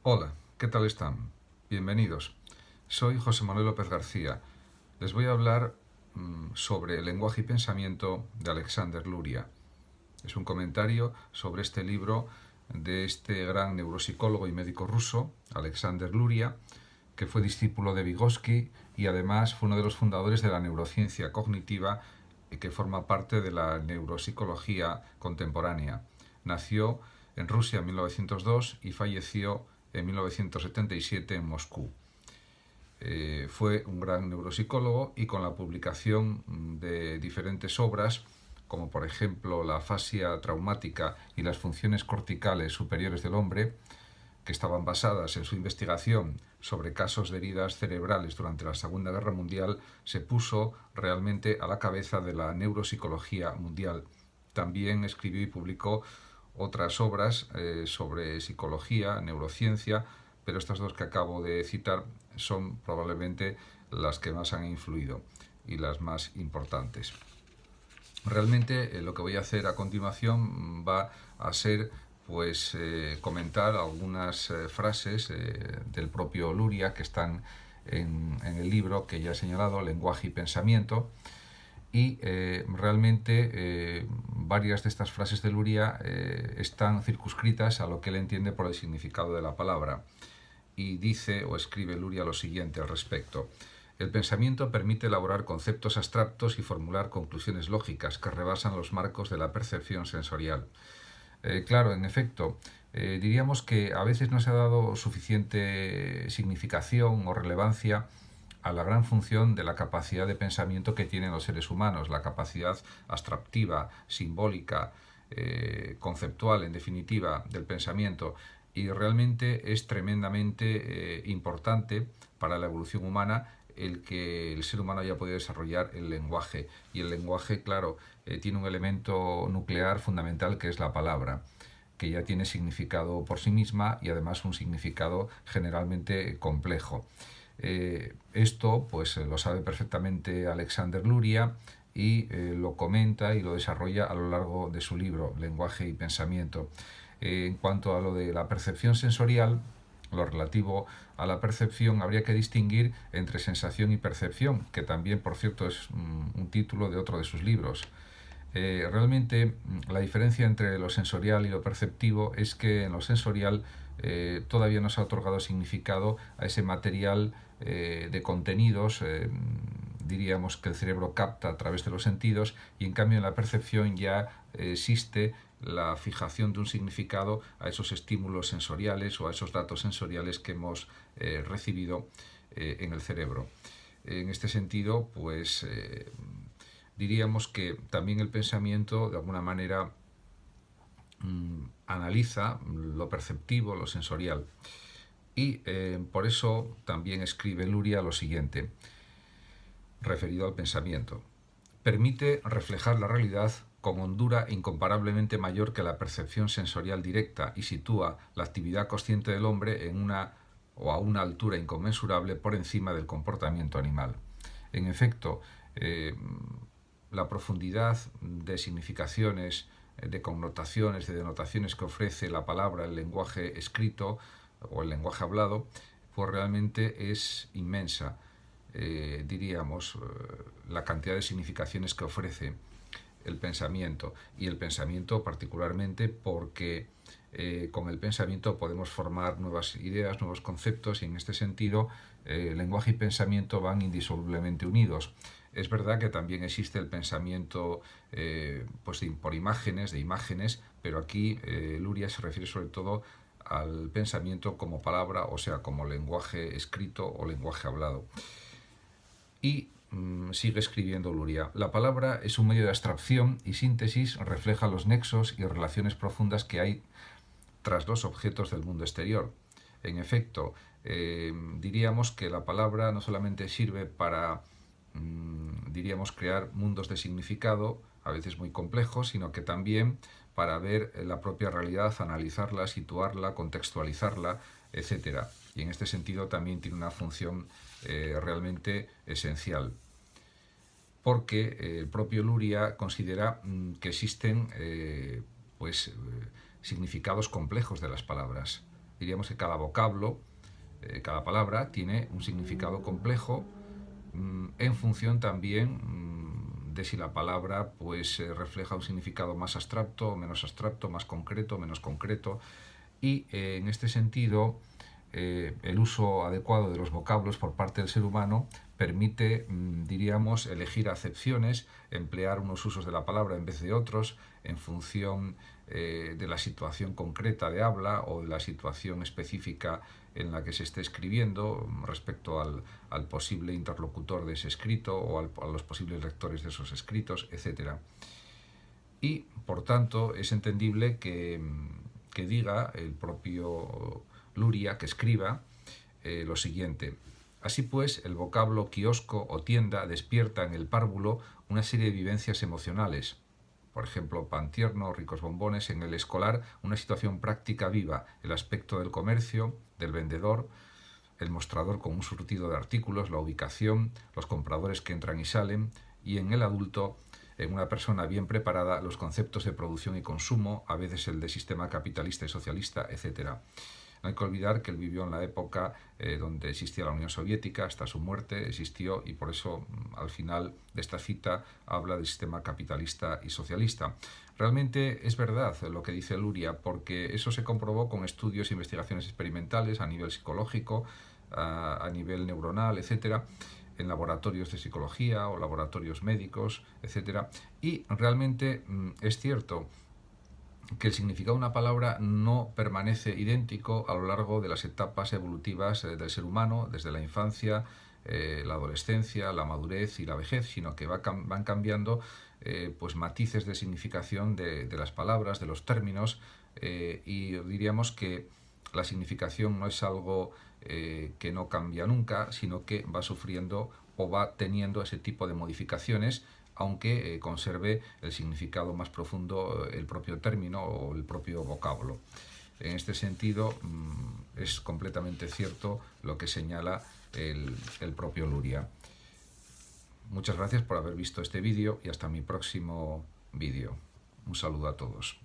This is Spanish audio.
Hola, ¿qué tal están? Bienvenidos. Soy José Manuel López García. Les voy a hablar sobre el lenguaje y pensamiento de Alexander Luria. Es un comentario sobre este libro de este gran neuropsicólogo y médico ruso, Alexander Luria, que fue discípulo de Vygotsky y además fue uno de los fundadores de la neurociencia cognitiva que forma parte de la neuropsicología contemporánea. Nació en Rusia en 1902 y falleció en 1977 en Moscú. Fue un gran neuropsicólogo y con la publicación de diferentes obras, como por ejemplo la afasia traumática y las funciones corticales superiores del hombre, que estaban basadas en su investigación sobre casos de heridas cerebrales durante la Segunda Guerra Mundial, se puso realmente a la cabeza de la neuropsicología mundial. También escribió y publicó otras obras sobre psicología, neurociencia, pero estas dos que acabo de citar son probablemente las que más han influido y las más importantes. Realmente lo que voy a hacer a continuación va a ser comentar algunas frases del propio Luria que están en el libro que ya he señalado, Lenguaje y Pensamiento, y realmente varias de estas frases de Luria están circunscritas a lo que él entiende por el significado de la palabra. Y dice o escribe Luria lo siguiente al respecto: el pensamiento permite elaborar conceptos abstractos y formular conclusiones lógicas que rebasan los marcos de la percepción sensorial. Claro, en efecto, diríamos que a veces no se ha dado suficiente significación o relevancia a la gran función de la capacidad de pensamiento que tienen los seres humanos, la capacidad abstractiva, simbólica, conceptual, en definitiva, del pensamiento. Y realmente es tremendamente importante para la evolución humana el que el ser humano haya podido desarrollar el lenguaje. Y el lenguaje, claro, tiene un elemento nuclear fundamental que es la palabra, que ya tiene significado por sí misma y además un significado generalmente complejo. Esto pues lo sabe perfectamente Alexander Luria y lo comenta y lo desarrolla a lo largo de su libro Lenguaje y Pensamiento. En cuanto a lo de la percepción sensorial, lo relativo a la percepción, habría que distinguir entre sensación y percepción, que también, por cierto, es un título de otro de sus libros. Realmente la diferencia entre lo sensorial y lo perceptivo es que en lo sensorial todavía no se ha otorgado significado a ese material de contenidos, diríamos que el cerebro capta a través de los sentidos, y en cambio en la percepción ya existe la fijación de un significado a esos estímulos sensoriales o a esos datos sensoriales que hemos recibido en el cerebro. En este sentido, diríamos que también el pensamiento de alguna manera analiza lo perceptivo, lo sensorial. Y por eso también escribe Luria lo siguiente, referido al pensamiento: permite reflejar la realidad con hondura incomparablemente mayor que la percepción sensorial directa y sitúa la actividad consciente del hombre en una o a una altura inconmensurable por encima del comportamiento animal. En efecto, la profundidad de significaciones, de connotaciones, de denotaciones que ofrece la palabra, el lenguaje escrito o el lenguaje hablado, pues realmente es inmensa. Diríamos, la cantidad de significaciones que ofrece el pensamiento, y el pensamiento particularmente porque con el pensamiento podemos formar nuevas ideas, nuevos conceptos, y en este sentido lenguaje y pensamiento van indisolublemente unidos. Es verdad que también existe el pensamiento por imágenes, de imágenes, pero aquí Luria se refiere sobre todo al pensamiento como palabra, o sea, como lenguaje escrito o lenguaje hablado. Y sigue escribiendo Luria: la palabra es un medio de abstracción y síntesis, refleja los nexos y relaciones profundas que hay tras los objetos del mundo exterior. En efecto, diríamos que la palabra no solamente sirve para, diríamos, crear mundos de significado, a veces muy complejos, sino que también para ver la propia realidad, analizarla, situarla, contextualizarla, etc. Y en este sentido también tiene una función realmente esencial, porque el propio Luria considera que existen significados complejos de las palabras. diríamos que cada vocablo, cada palabra tiene un significado complejo en función también de si la palabra pues refleja un significado más abstracto o menos abstracto, más concreto o menos concreto, y en este sentido el uso adecuado de los vocablos por parte del ser humano permite, diríamos, elegir acepciones, emplear unos usos de la palabra en vez de otros, en función de la situación concreta de habla o de la situación específica en la que se esté escribiendo respecto al posible interlocutor de ese escrito o a los posibles lectores de esos escritos, etc. Y, por tanto, es entendible que diga el propio Luria, que escriba lo siguiente: así pues, el vocablo kiosco o tienda despierta en el párvulo una serie de vivencias emocionales. Por ejemplo, pan tierno, ricos bombones; en el escolar, una situación práctica viva, el aspecto del comercio, del vendedor, el mostrador con un surtido de artículos, la ubicación, los compradores que entran y salen; y en el adulto, en una persona bien preparada, los conceptos de producción y consumo, a veces el de sistema capitalista y socialista, etc. No hay que olvidar que él vivió en la época donde existía la Unión Soviética, hasta su muerte existió, y por eso al final de esta cita habla del sistema capitalista y socialista. Realmente es verdad lo que dice Luria, porque eso se comprobó con estudios e investigaciones experimentales a nivel psicológico, a nivel neuronal, etc., en laboratorios de psicología o laboratorios médicos, etc. Y realmente es cierto que el significado de una palabra no permanece idéntico a lo largo de las etapas evolutivas del ser humano, desde la infancia, la adolescencia, la madurez y la vejez, sino que van cambiando pues matices de significación de las palabras, de los términos, y diríamos que la significación no es algo que no cambia nunca, sino que va sufriendo o va teniendo ese tipo de modificaciones, aunque conserve el significado más profundo el propio término o el propio vocablo. En este sentido, es completamente cierto lo que señala el propio Luria. Muchas gracias por haber visto este vídeo y hasta mi próximo vídeo. Un saludo a todos.